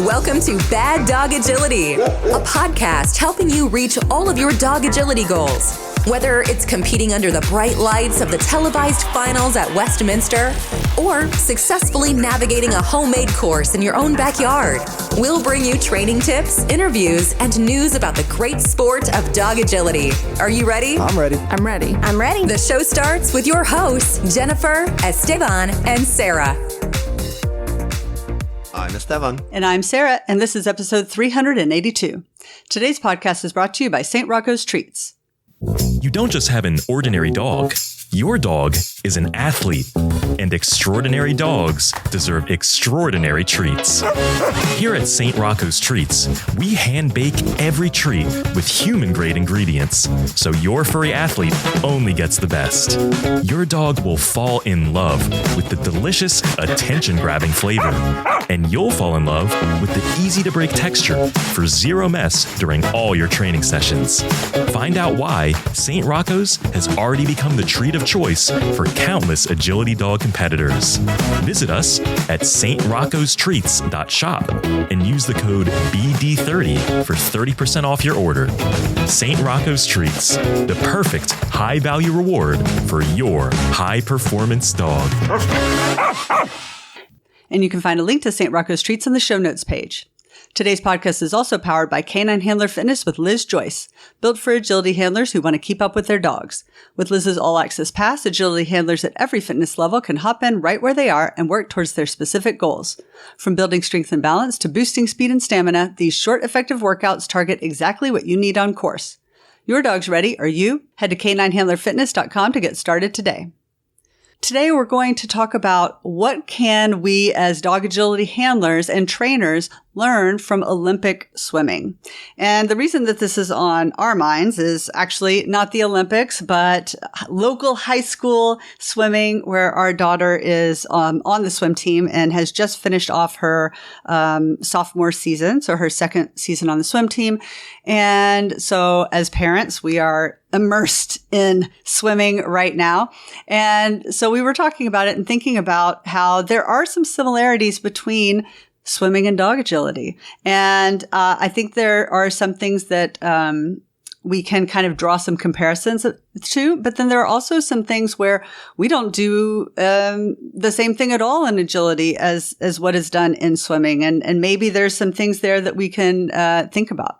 Welcome to Bad Dog Agility, a podcast helping you reach all of your dog agility goals. Whether it's competing under the bright lights of the televised finals at Westminster or successfully navigating a homemade course in your own backyard, we'll bring you training tips, interviews, and news about the great sport of dog agility. Are you ready? I'm ready. I'm ready. I'm ready. The show starts with your hosts, Jennifer, Esteban, and Sarah. I'm Esteban. And I'm Sarah, and this is episode 382. Today's podcast is brought to you by St. Rocco's Treats. You don't just have an ordinary dog. Your dog is an athlete, and extraordinary dogs deserve extraordinary treats. Here at St. Rocco's Treats, we hand-bake every treat with human-grade ingredients, so your furry athlete only gets the best. Your dog will fall in love with the delicious, attention-grabbing flavor, and you'll fall in love with the easy-to-break texture for zero mess during all your training sessions. Find out why St. Rocco's has already become the treat of choice for countless agility dog competitors. Visit us at strocco'streats.shop and use the code BD30 for 30% off your order. St. Rocco's Treats, the perfect high-value reward for your high-performance dog. And you can find a link to St. Rocco's Treats on the show notes page. Today's podcast is also powered by Canine Handler Fitness with Liz Joyce, built for agility handlers who want to keep up with their dogs. With Liz's All Access Pass, agility handlers at every fitness level can hop in right where they are and work towards their specific goals. From building strength and balance to boosting speed and stamina, these short, effective workouts target exactly what you need on course. Your dog's ready, are you? Head to caninehandlerfitness.com to get started today. Today, we're going to talk about what can we as dog agility handlers and trainers learn from Olympic swimming. And the reason that this is on our minds is actually not the Olympics, but local high school swimming, where our daughter is on the swim team and has just finished off her sophomore season, so her second season on the swim team. And so as parents, we are immersed in swimming right now. And so we were talking about it and thinking about how there are some similarities between swimming and dog agility. And I think there are some things that we can kind of draw some comparisons to, but then there are also some things where we don't do the same thing at all in agility as what is done in swimming. And maybe there's some things there that we can think about.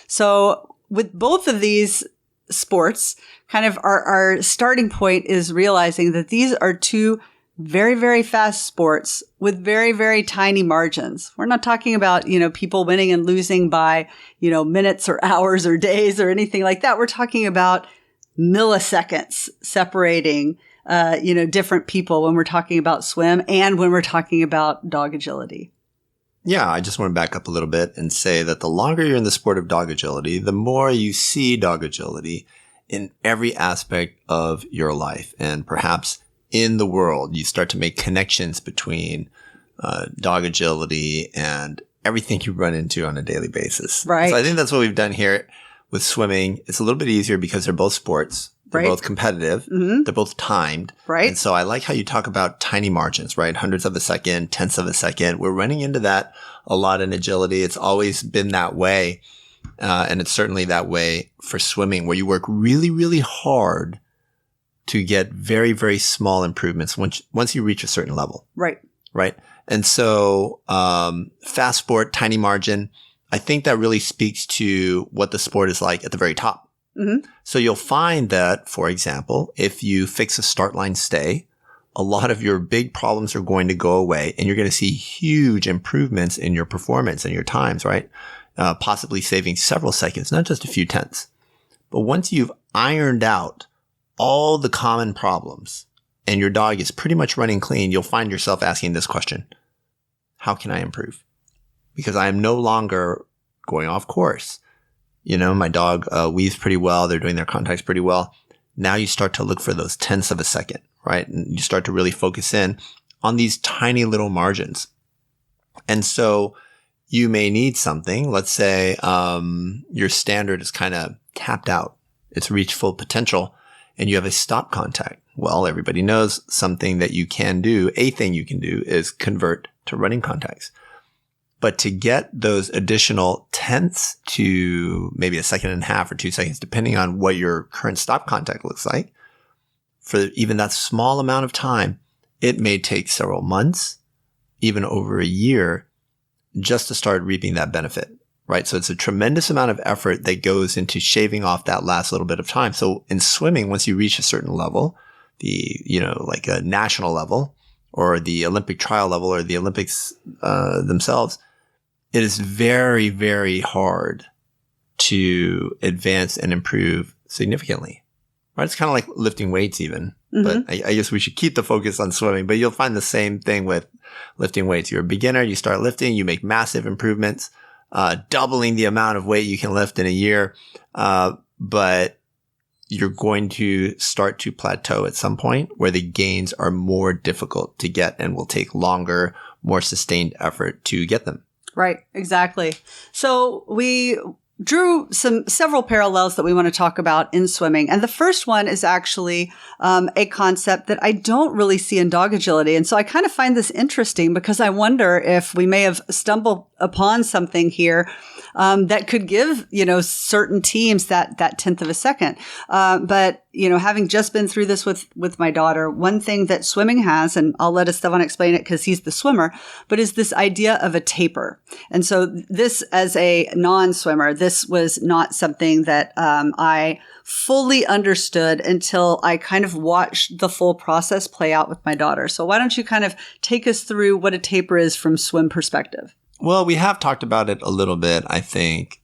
So with both of these sports, kind of our starting point is realizing that these are two very, very fast sports with very, very tiny margins. We're not talking about, people winning and losing by, minutes or hours or days or anything like that. We're talking about milliseconds separating, different people when we're talking about swim and when we're talking about dog agility. Yeah, I just want to back up a little bit and say that the longer you're in the sport of dog agility, the more you see dog agility in every aspect of your life. And perhaps in the world, you start to make connections between dog agility and everything you run into on a daily basis. Right. So I think that's what we've done here with swimming. It's a little bit easier because they're both sports. They're both competitive. Mm-hmm. They're both timed. Right. And so I like how you talk about tiny margins, right? Hundredths of a second, tenths of a second. We're running into that a lot in agility. It's always been that way. And it's certainly that way for swimming, where you work really, really hard to get very, very small improvements once you reach a certain level. Right. Right. And so, fast sport, tiny margin, I think that really speaks to what the sport is like at the very top. Mm-hmm. So you'll find that, for example, if you fix a start line stay, a lot of your big problems are going to go away and you're going to see huge improvements in your performance and your times, right? Possibly saving several seconds, not just a few tenths. But once you've ironed out all the common problems and your dog is pretty much running clean, you'll find yourself asking this question: how can I improve? Because I am no longer going off course. My dog weaves pretty well. They're doing their contacts pretty well. Now you start to look for those tenths of a second, right? And you start to really focus in on these tiny little margins. And so you may need something. Let's say your standard is kind of tapped out. It's reached full potential and you have a stop contact. Well, everybody knows something that you can do. A thing you can do is convert to running contacts. But to get those additional tenths to maybe a second and a half or 2 seconds, depending on what your current stop contact looks like, for even that small amount of time, it may take several months, even over a year, just to start reaping that benefit, right? So it's a tremendous amount of effort that goes into shaving off that last little bit of time. So in swimming, once you reach a certain level, like a national level or the Olympic trial level or the Olympics themselves, it is very, very hard to advance and improve significantly. Right? It's kind of like lifting weights even. But I guess we should keep the focus on swimming. But you'll find the same thing with lifting weights. You're a beginner, you start lifting, you make massive improvements, doubling the amount of weight you can lift in a year. But you're going to start to plateau at some point where the gains are more difficult to get and will take longer, more sustained effort to get them. Right, exactly. So we drew several parallels that we want to talk about in swimming. And the first one is actually a concept that I don't really see in dog agility. And so I kind of find this interesting because I wonder if we may have stumbled upon something here that could give, certain teams that tenth of a second. But having just been through this with my daughter, one thing that swimming has, and I'll let Esteban explain it because he's the swimmer, but is this idea of a taper. And so this, as a non-swimmer, this was not something that I fully understood until I kind of watched the full process play out with my daughter. So why don't you kind of take us through what a taper is from swim perspective? Well, we have talked about it a little bit, I think,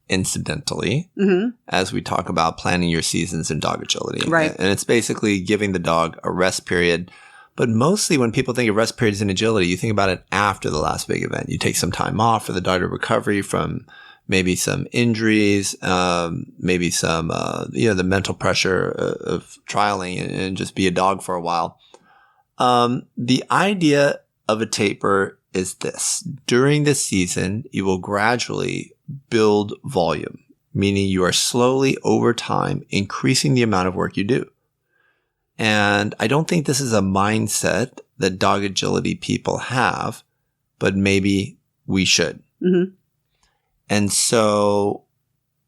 incidentally, as we talk about planning your seasons in dog agility. Right. And it's basically giving the dog a rest period. But mostly when people think of rest periods in agility, you think about it after the last big event. You take some time off for the dog to recovery from maybe some injuries, maybe some, the mental pressure of trialing and just be a dog for a while. The idea of a taper is this. During the season, you will gradually build volume, meaning you are slowly over time increasing the amount of work you do. And I don't think this is a mindset that dog agility people have, but maybe we should. And so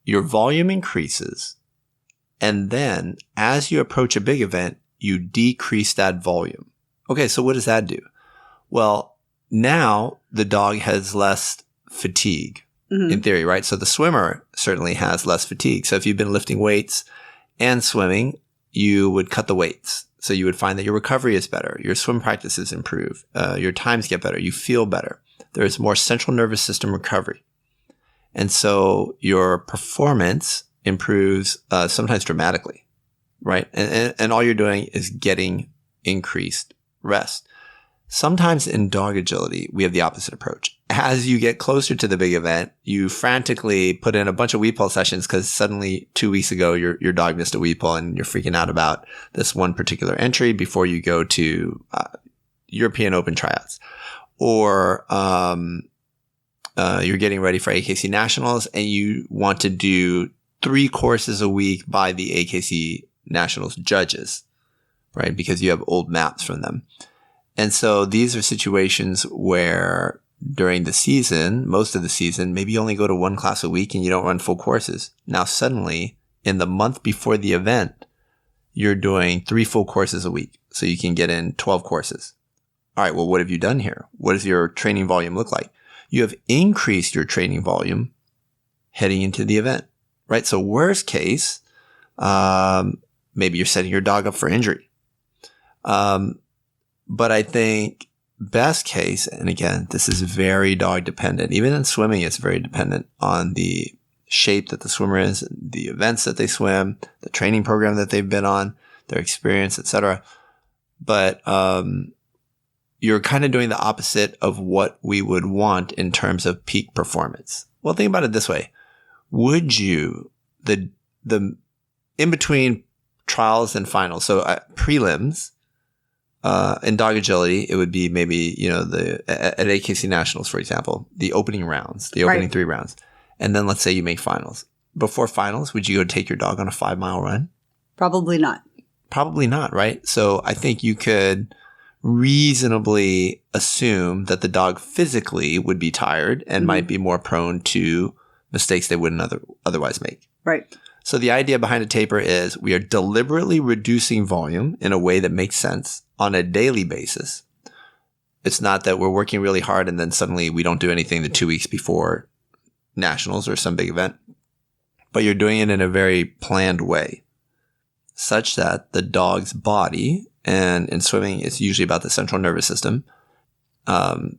your volume increases. And then as you approach a big event, you decrease that volume. Okay, so what does that do? Well, now the dog has less fatigue in theory, right? So the swimmer certainly has less fatigue. So if you've been lifting weights and swimming, you would cut the weights. So you would find that your recovery is better. Your swim practices improve. Your times get better. You feel better. There's more central nervous system recovery. And so your performance improves sometimes dramatically, right? And all you're doing is getting increased rest. Sometimes in dog agility, we have the opposite approach. As you get closer to the big event, you frantically put in a bunch of weed pull sessions because suddenly 2 weeks ago, your dog missed a weed pull and you're freaking out about this one particular entry before you go to European Open tryouts. Or you're getting ready for AKC Nationals and you want to do 3 courses a week by the AKC Nationals judges, right? Because you have old maps from them. And so these are situations where during the season, most of the season, maybe you only go to 1 class a week and you don't run full courses. Now suddenly, in the month before the event, you're doing 3 full courses a week. So you can get in 12 courses. All right, well, what have you done here? What does your training volume look like? You have increased your training volume heading into the event, right? So worst case, maybe you're setting your dog up for injury. But I think best case, and again, this is very dog dependent. Even in swimming, it's very dependent on the shape that the swimmer is, the events that they swim, the training program that they've been on, their experience, etc. But you're kind of doing the opposite of what we would want in terms of peak performance. Well, think about it this way. Would you, the in between trials and finals, so prelims, in dog agility, it would be maybe, at AKC Nationals, for example, the opening rounds, the opening 3 rounds. And then let's say you make finals. Before finals, would you go take your dog on a 5-mile run? Probably not. Probably not, right? So I think you could reasonably assume that the dog physically would be tired and might be more prone to mistakes they wouldn't otherwise make. Right. So the idea behind a taper is we are deliberately reducing volume in a way that makes sense on a daily basis. It's not that we're working really hard and then suddenly we don't do anything the 2 weeks before nationals or some big event, but you're doing it in a very planned way such that the dog's body, and in swimming, it's usually about the central nervous system.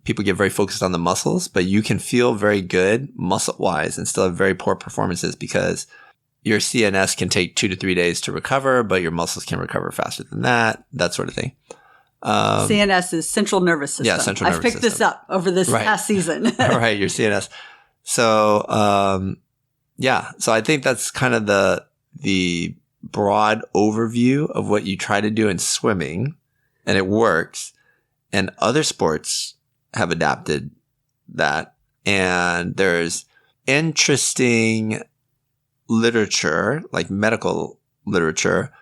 People get very focused on the muscles, but you can feel very good muscle-wise and still have very poor performances because your CNS can take 2 to 3 days to recover, but your muscles can recover faster than that sort of thing. CNS is central nervous system. Yeah, central nervous I've picked this up over this past season. Right, your CNS. So, so I think that's kind of the broad overview of what you try to do in swimming, and it works. And other sports have adapted that. And there's interesting literature, like medical literature,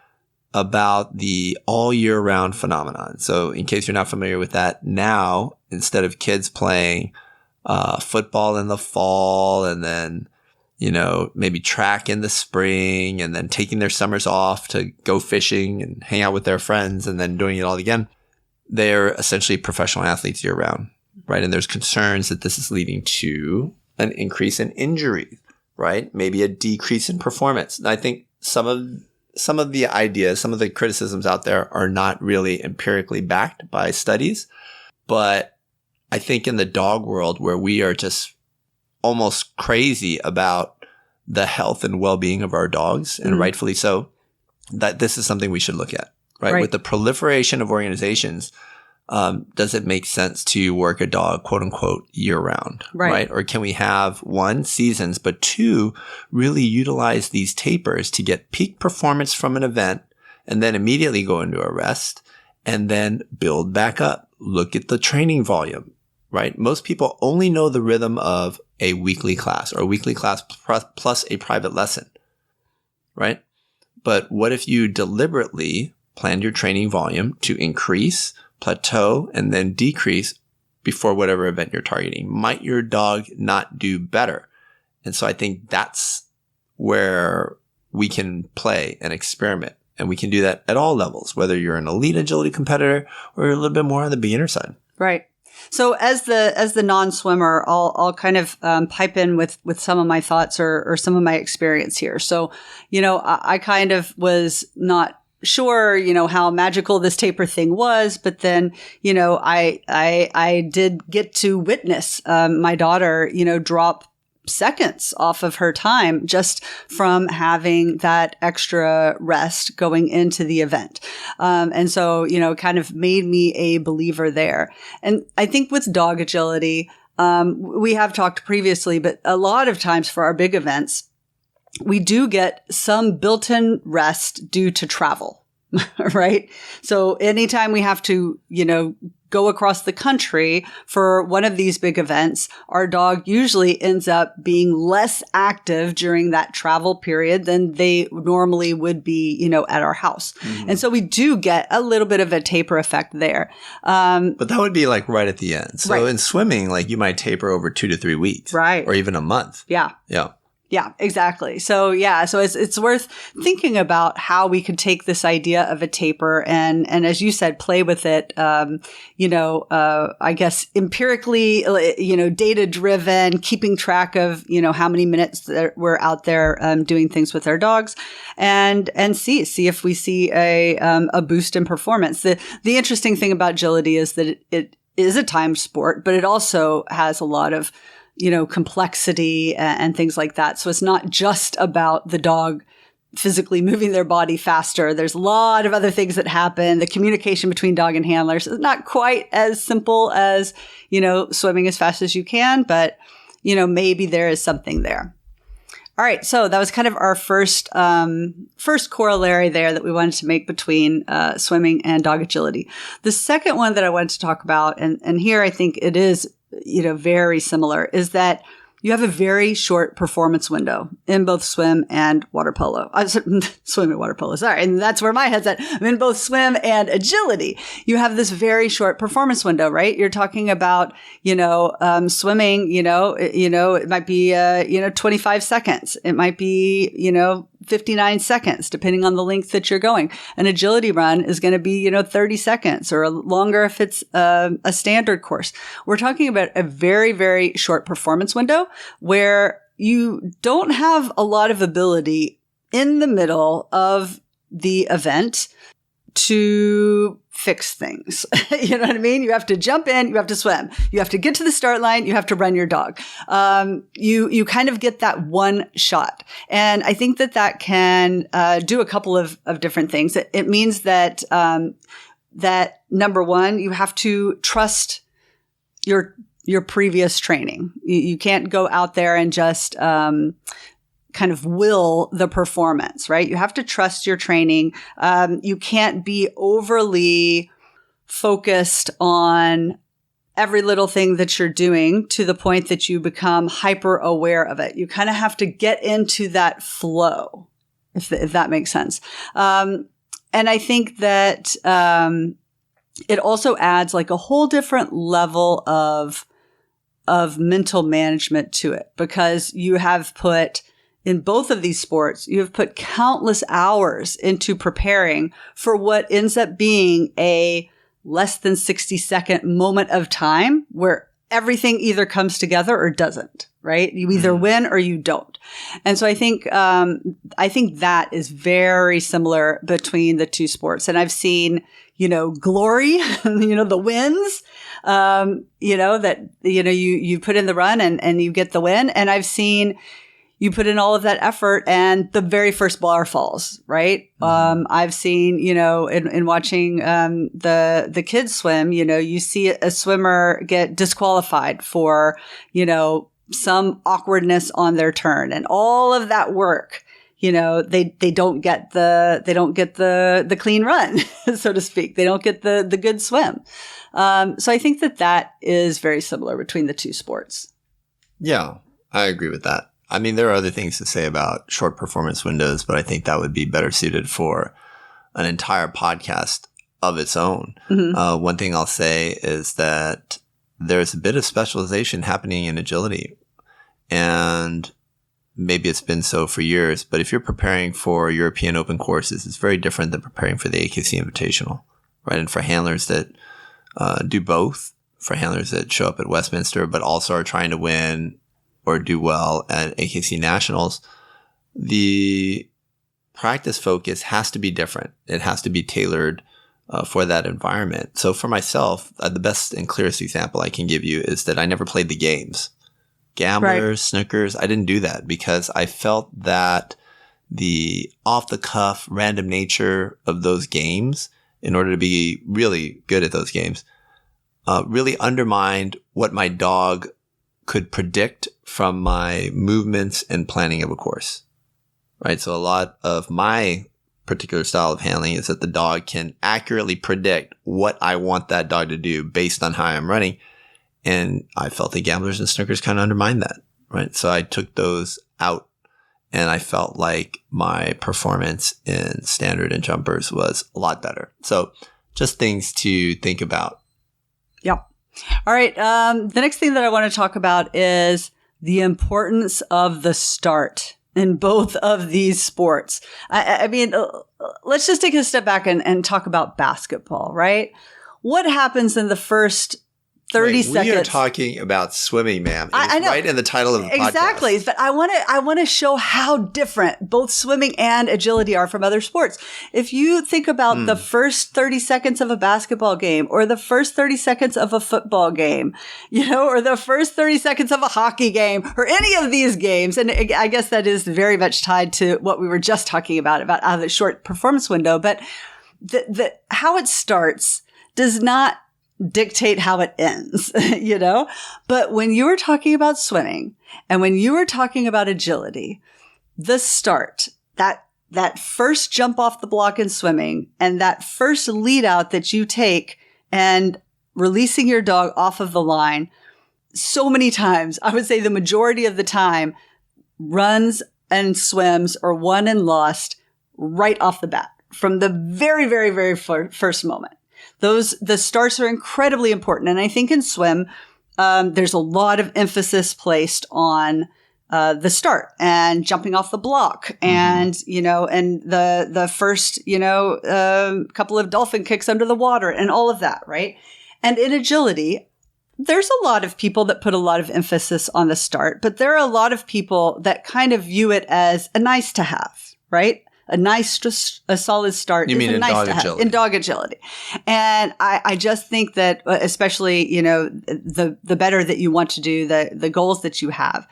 about the all year round phenomenon. So in case you're not familiar with that, now, instead of kids playing football in the fall and then, maybe track in the spring and then taking their summers off to go fishing and hang out with their friends and then doing it all again, they're essentially professional athletes year round, right? And there's concerns that this is leading to an increase in injury, right? Maybe a decrease in performance. And I think some of the ideas, some of the criticisms out there are not really empirically backed by studies. But I think in the dog world, where we are just almost crazy about the health and well-being of our dogs, and rightfully so, that this is something we should look at, right? With the proliferation of organizations, does it make sense to work a dog, quote unquote, year round, right? Or can we have 1, seasons, but 2, really utilize these tapers to get peak performance from an event and then immediately go into a rest and then build back up? Look at the training volume, right? Most people only know the rhythm of a weekly class or a weekly class plus a private lesson, right? But what if you deliberately planned your training volume to increase, plateau, and then decrease before whatever event you're targeting? Might your dog not do better? And so I think that's where we can play and experiment. And we can do that at all levels, whether you're an elite agility competitor or a little bit more on the beginner side. Right. So as the non-swimmer, I'll kind of pipe in with some of my thoughts or some of my experience here. So, I kind of was not sure, how magical this taper thing was, but then, I did get to witness my daughter, drop seconds off of her time just from having that extra rest going into the event. And so, kind of made me a believer there. And I think with dog agility, we have talked previously, but a lot of times for our big events, we do get some built-in rest due to travel. Right. So anytime we have to, go across the country for one of these big events, our dog usually ends up being less active during that travel period than they normally would be, at our house. Mm-hmm. And so we do get a little bit of a taper effect there. But that would be like right at the end. So in swimming, like you might taper over 2 to 3 weeks. Right. Or even a month. Yeah. Yeah. Yeah, exactly. So it's worth thinking about how we could take this idea of a taper and as you said, play with it, I guess empirically, data driven, keeping track of, how many minutes that we're out there doing things with our dogs and see if we see a boost in performance. The interesting thing about agility is that it is a timed sport, but it also has a lot of complexity and things like that. So it's not just about the dog physically moving their body faster. There's a lot of other things that happen. The communication between dog and handlers is not quite as simple as, swimming as fast as you can, but, maybe there is something there. All right. So that was kind of our first corollary there that we wanted to make between swimming and dog agility. The second one that I wanted to talk about, and here I think it is very similar, is that, you have a very short performance window in both swim and water polo. Swim and water polo, sorry. And that's where my head's at. I'm in both swim and agility. You have this very short performance window, right? You're talking about, swimming, it might be, 25 seconds. It might be, 59 seconds, depending on the length that you're going. An agility run is going to be, 30 seconds or longer if it's a standard course. We're talking about a very, very short performance window where you don't have a lot of ability in the middle of the event to fix things. You know what I mean? You have to jump in, you have to swim, you have to get to the start line, you have to run your dog. You kind of get that one shot. And I think that can do a couple of different things. It means that that number one, you have to trust your previous training. You can't go out there and just kind of will the performance, right? You have to trust your training. You can't be overly focused on every little thing that you're doing to the point that you become hyper aware of it. You kind of have to get into that flow, if that makes sense. And I think that it also adds like a whole different level of mental management to it, because you have put in both of these sports, you have put countless hours into preparing for what ends up being a less than 60-second moment of time where everything either comes together or doesn't, right? You either win or you don't. And so I think that is very similar between the two sports. And I've seen, glory, the wins, that, you put in the run and you get the win. And I've seen you put in all of that effort and the very first bar falls, right? I've seen, in watching the kids swim, you see a swimmer get disqualified for, some awkwardness on their turn, and all of that work, they don't get the clean run, so to speak. They don't get the good swim. So I think that is very similar between the two sports. Yeah, I agree with that. I mean, there are other things to say about short performance windows, but I think that would be better suited for an entire podcast of its own. Mm-hmm. One thing I'll say is that there's a bit of specialization happening in agility, and maybe it's been so for years, but if you're preparing for European Open courses, it's very different than preparing for the AKC Invitational, right? And for handlers that do both, for handlers that show up at Westminster, but also are trying to win or do well at AKC Nationals, the practice focus has to be different. It has to be tailored for that environment. So for myself, the best and clearest example I can give you is that I never played the games. Gamblers, snookers, I didn't do that because I felt that the off-the-cuff, random nature of those games, in order to be really good at those games, really undermined what my dog could predict from my movements and planning of a course, right? So a lot of my particular style of handling is that the dog can accurately predict what I want that dog to do based on how I'm running. And I felt the gamblers and snookers kind of undermined that, right? So I took those out, and I felt like my performance in standard and jumpers was a lot better. So just things to think about. Yep. All right. The next thing that I want to talk about is the importance of the start in both of these sports. I mean, let's just take a step back and talk about basketball, right? What happens in the first 30 seconds. We are talking about swimming, ma'am. I know. Right in the title of the podcast. Exactly. But I want to show how different both swimming and agility are from other sports. If you think about the first 30 seconds of a basketball game, or the first 30 seconds of a football game, or the first 30 seconds of a hockey game, or any of these games, and I guess that is very much tied to what we were just talking about the short performance window, but the how it starts does not dictate how it ends, But when you were talking about swimming and when you were talking about agility, the start, that first jump off the block in swimming and that first lead out that you take and releasing your dog off of the line, so many times, I would say the majority of the time, runs and swims are won and lost right off the bat from the very, very, very first moment. The starts are incredibly important. And I think in swim, there's a lot of emphasis placed on the start and jumping off the block and, and the first, couple of dolphin kicks under the water and all of that, right? And in agility, there's a lot of people that put a lot of emphasis on the start, but there are a lot of people that kind of view it as a nice to have, right? A solid start. You mean in dog agility? In dog agility. And I just think that, especially, the better that you want to do, the goals that you have,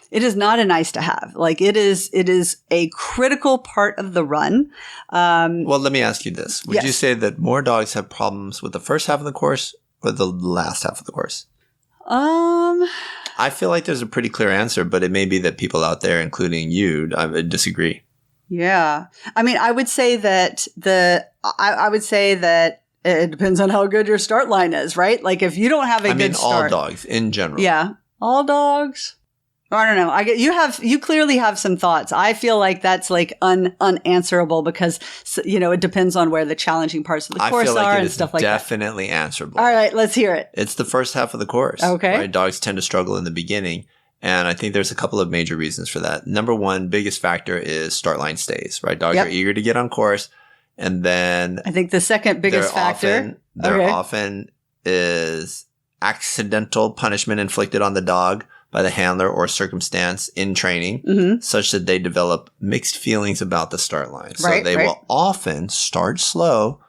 it is not a nice to have. Like it is a critical part of the run. Well, let me ask you this. Would you say that more dogs have problems with the first half of the course or the last half of the course? I feel like there's a pretty clear answer, but it may be that people out there, including you, I would disagree. Yeah. I mean, I would say that I would say that it depends on how good your start line is, right? Like if you don't have a good start. All dogs in general. Yeah. All dogs. I don't know. You clearly have some thoughts. I feel like that's like unanswerable because, it depends on where the challenging parts of the course are and stuff like that. Definitely answerable. All right. Let's hear it. It's the first half of the course. Okay. Right? Dogs tend to struggle in the beginning. And I think there's a couple of major reasons for that. Number one, biggest factor is start line stays, right? Dogs are eager to get on course. And then I think the second biggest factor. There often is accidental punishment inflicted on the dog by the handler or circumstance in training, such that they develop mixed feelings about the start line. So they will often start slow,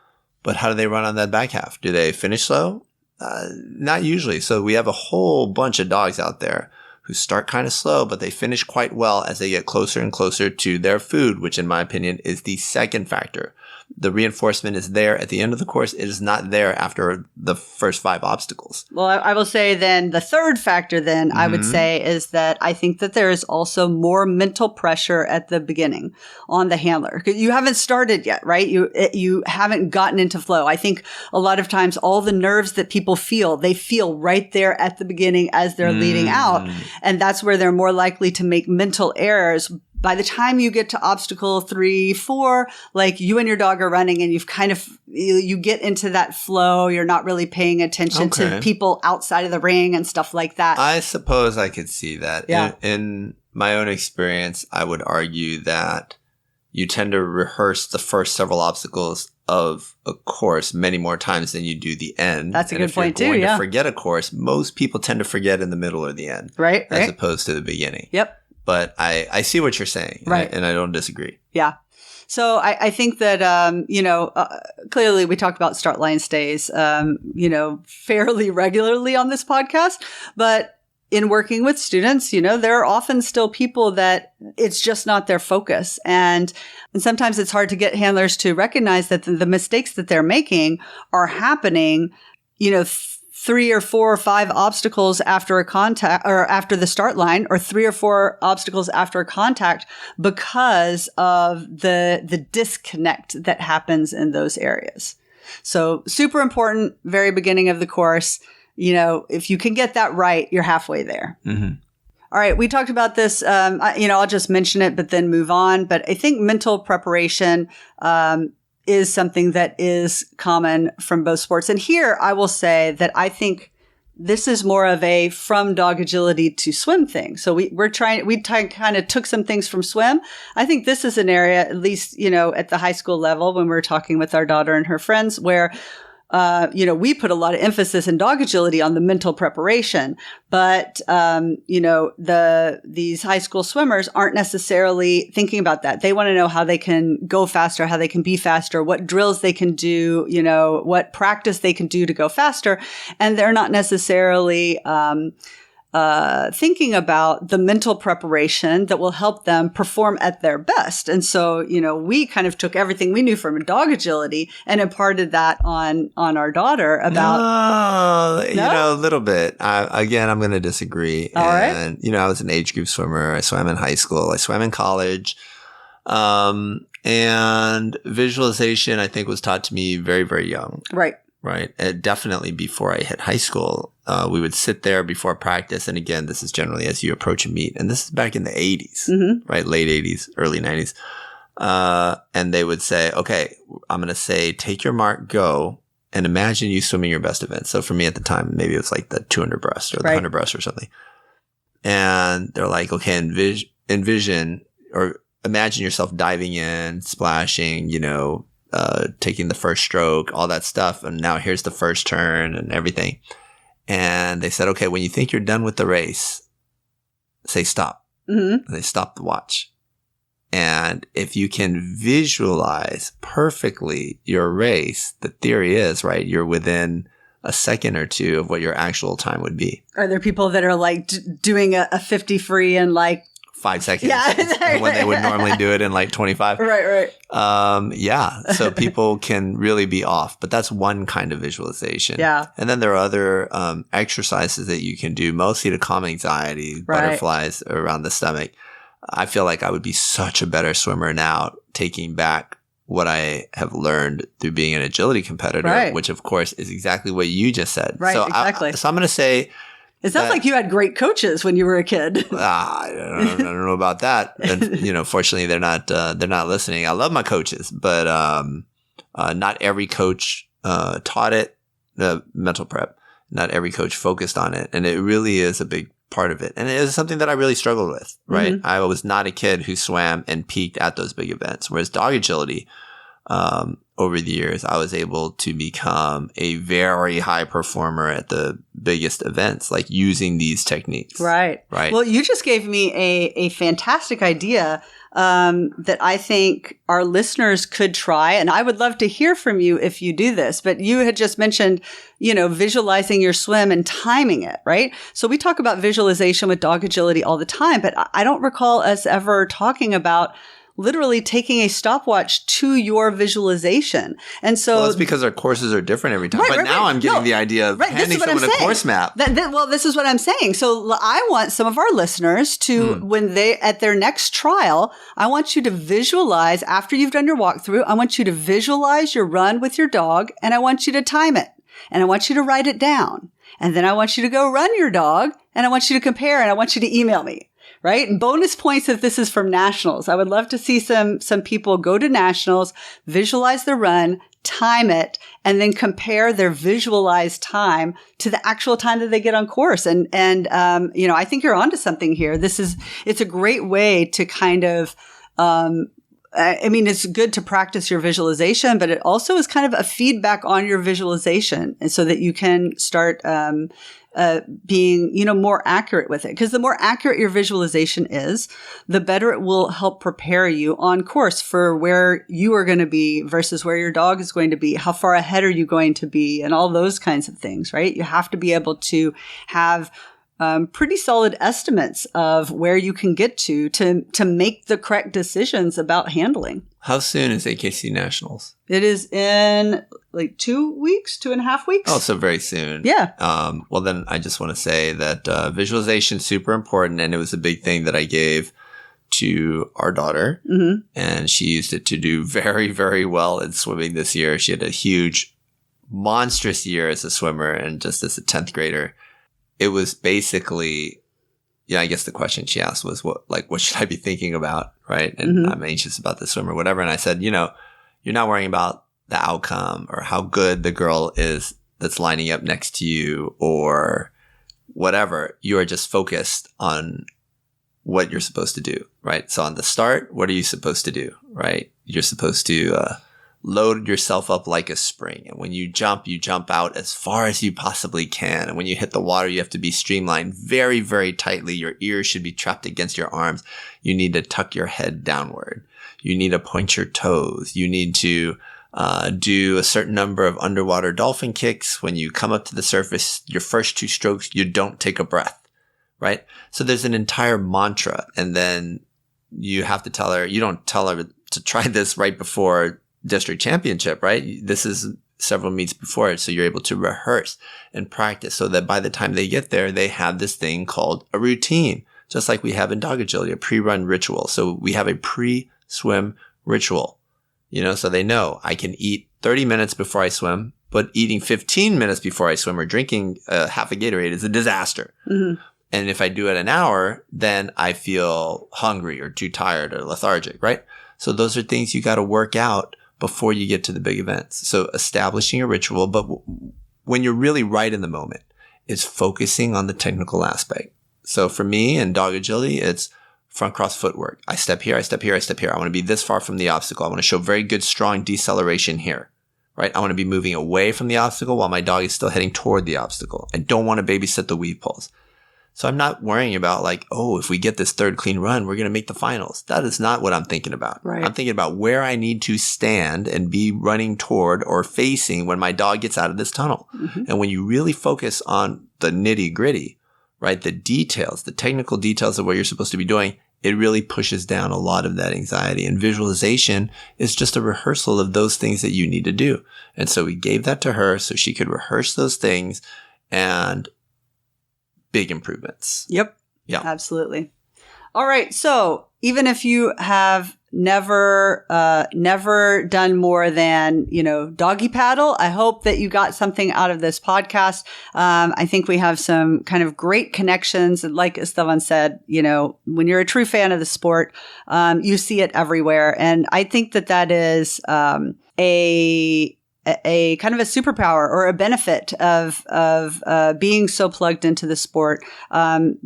but how do they run on that back half? Do they finish slow? Not usually. So we have a whole bunch of dogs out there who start kind of slow, but they finish quite well as they get closer and closer to their food, which in my opinion is the second factor. The reinforcement is there at the end of the course. It is not there after the first 5 obstacles. Well, I will say then the third factor then I would say is that I think that there is also more mental pressure at the beginning on the handler. You haven't started yet, right? You haven't gotten into flow. I think a lot of times all the nerves that people feel, they feel right there at the beginning as they're leading out. And that's where they're more likely to make mental errors. By the time you get to obstacle 3, 4, like you and your dog are running and you've kind of, you get into that flow. You're not really paying attention to people outside of the ring and stuff like that. I suppose I could see that. Yeah. In my own experience, I would argue that you tend to rehearse the first several obstacles of a course many more times than you do the end. That's a good point too, If you're going to forget a course, most people tend to forget in the middle or the end. Right. As opposed to the beginning. Yep. But I see what you're saying. Right. And I don't disagree. Yeah. So I think that, clearly we talk about start line stays, fairly regularly on this podcast, but in working with students, there are often still people that it's just not their focus. And sometimes it's hard to get handlers to recognize that the mistakes that they're making are happening, 3 or 4 or 5 obstacles after a contact or after the start line, or 3 or 4 obstacles after a contact because of the disconnect that happens in those areas. So super important, very beginning of the course. If you can get that right, you're halfway there. Mm-hmm. All right. We talked about this. I'll just mention it, but then move on. But I think mental preparation, is something that is common from both sports. And here I will say that I think this is more of a from dog agility to swim thing. So we kind of took some things from swim. I think this is an area, at least, at the high school level when we're talking with our daughter and her friends, where we put a lot of emphasis in dog agility on the mental preparation, but, these high school swimmers aren't necessarily thinking about that. They want to know how they can go faster, how they can be faster, what drills they can do, what practice they can do to go faster. And they're not necessarily, thinking about the mental preparation that will help them perform at their best. And so, we kind of took everything we knew from dog agility and imparted that on our daughter about. A little bit. Again, I'm going to disagree. All right. And, I was an age group swimmer. I swam in high school. I swam in college. And visualization, I think, was taught to me very, very young. Right. right? Definitely before I hit high school, we would sit there before practice. And again, this is generally as you approach a meet. And this is back in the 80s, right? Late 80s, early 90s. And they would say, okay, I'm going to say, take your mark, go. And imagine you swimming your best event. So for me at the time, maybe it was like the 200 breast or the 100 breast or something. And they're like, okay, envision or imagine yourself diving in, splashing, taking the first stroke, all that stuff. And now here's the first turn and everything. And they said, okay, when you think you're done with the race, say stop. And they stopped the watch. And if you can visualize perfectly your race, the theory is, right, you're within a second or two of what your actual time would be. Are there people that are like doing a 50 free in like 5 seconds? Yeah. When they would normally do it in like 25. Right. Yeah. So people can really be off, but that's one kind of visualization. Yeah. And then there are other exercises that you can do, mostly to calm anxiety, butterflies around the stomach. I feel like I would be such a better swimmer now, taking back what I have learned through being an agility competitor, which of course is exactly what you just said. Right, so exactly. So I'm going to say, it sounds like you had great coaches when you were a kid. I don't know about that. And, fortunately they're not listening. I love my coaches, but, not every coach, taught it, the mental prep. Not every coach focused on it. And it really is a big part of it. And it is something that I really struggled with, right? I was not a kid who swam and peaked at those big events. Whereas dog agility, over the years, I was able to become a very high performer at the biggest events, like using these techniques. Right. Well, you just gave me a fantastic idea that I think our listeners could try. And I would love to hear from you if you do this. But you had just mentioned, visualizing your swim and timing it, right? So we talk about visualization with dog agility all the time, but I don't recall us ever talking about literally taking a stopwatch to your visualization. And so that's because our courses are different every time. Now I'm getting the idea of handing someone a course map. This is what I'm saying. So I want some of our listeners to, when they, at their next trial, I want you to visualize after you've done your walkthrough, I want you to visualize your run with your dog and I want you to time it and I want you to write it down. And then I want you to go run your dog and I want you to compare and I want you to email me. Right? And bonus points if this is from nationals. I would love to see some people go to nationals, visualize the run, time it, and then compare their visualized time to the actual time that they get on course. And I think you're onto something here. It's a great way to kind of, it's good to practice your visualization, but it also is kind of a feedback on your visualization, and so that you can start, being, more accurate with it. Because the more accurate your visualization is, the better it will help prepare you on course for where you are going to be versus where your dog is going to be. How far ahead are you going to be? And all those kinds of things, right? You have to be able to have pretty solid estimates of where you can get to make the correct decisions about handling. How soon is AKC Nationals? It is in like 2 weeks, 2.5 weeks. Oh, so very soon. Yeah. Well, then I just want to say that visualization is super important. And it was a big thing that I gave to our daughter. And she used it to do very, very well in swimming this year. She had a huge, monstrous year as a swimmer and just as a 10th grader. It was basically, I guess the question she asked was what should I be thinking about? Right. And I'm anxious about the swim or whatever. And I said, you're not worrying about the outcome or how good the girl is that's lining up next to you or whatever. You are just focused on what you're supposed to do. Right. So on the start, what are you supposed to do? Right. You're supposed to, load yourself up like a spring. And when you jump out as far as you possibly can. And when you hit the water, you have to be streamlined very, very tightly. Your ears should be trapped against your arms. You need to tuck your head downward. You need to point your toes. You need to do a certain number of underwater dolphin kicks. When you come up to the surface, your first 2 strokes, you don't take a breath, right? So there's an entire mantra. And then you have to tell her, you don't tell her to try this right before district championship, right? This is several meets before it. So you're able to rehearse and practice so that by the time they get there, they have this thing called a routine, just like we have in dog agility, a pre-run ritual. So we have a pre-swim ritual, so they know I can eat 30 minutes before I swim, but eating 15 minutes before I swim or drinking half a Gatorade is a disaster. Mm-hmm. And if I do it an hour, then I feel hungry or too tired or lethargic, right? So those are things you got to work out before you get to the big events. So establishing a ritual, but when you're really right in the moment, is focusing on the technical aspect. So for me in dog agility, it's front cross footwork. I step here, I step here, I step here. I want to be this far from the obstacle. I want to show very good, strong deceleration here, right? I want to be moving away from the obstacle while my dog is still heading toward the obstacle. I don't want to babysit the weave pulls. So I'm not worrying about like, oh, if we get this third clean run, we're going to make the finals. That is not what I'm thinking about. Right. I'm thinking about where I need to stand and be running toward or facing when my dog gets out of this tunnel. Mm-hmm. And when you really focus on the nitty gritty, right, the details, the technical details of what you're supposed to be doing, it really pushes down a lot of that anxiety. And visualization is just a rehearsal of those things that you need to do. And so we gave that to her so she could rehearse those things and big improvements. Yep. Yeah. Absolutely. All right. So even if you have never done more than, doggy paddle, I hope that you got something out of this podcast. I think we have some kind of great connections. And like Esteban said, when you're a true fan of the sport, you see it everywhere. And I think that is, a kind of a superpower or a benefit of being so plugged into the sport,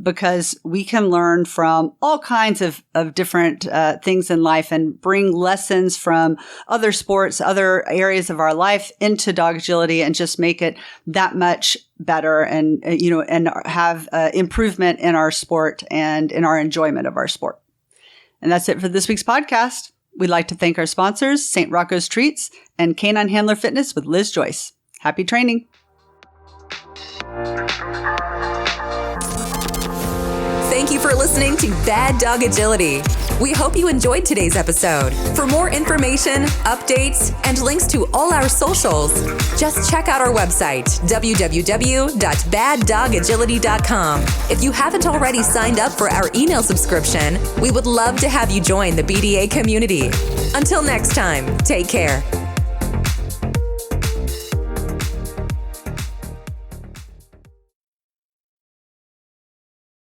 because we can learn from all kinds of different things in life and bring lessons from other sports, other areas of our life into dog agility and just make it that much better and have improvement in our sport and in our enjoyment of our sport. And that's it for this week's podcast. We'd like to thank our sponsors, St. Rocco's Treats and Canine Handler Fitness with Liz Joyce. Happy training. Thank you for listening to Bad Dog Agility. We hope you enjoyed today's episode. For more information, updates, and links to all our socials, just check out our website, www.baddogagility.com. If you haven't already signed up for our email subscription, we would love to have you join the BDA community. Until next time, take care.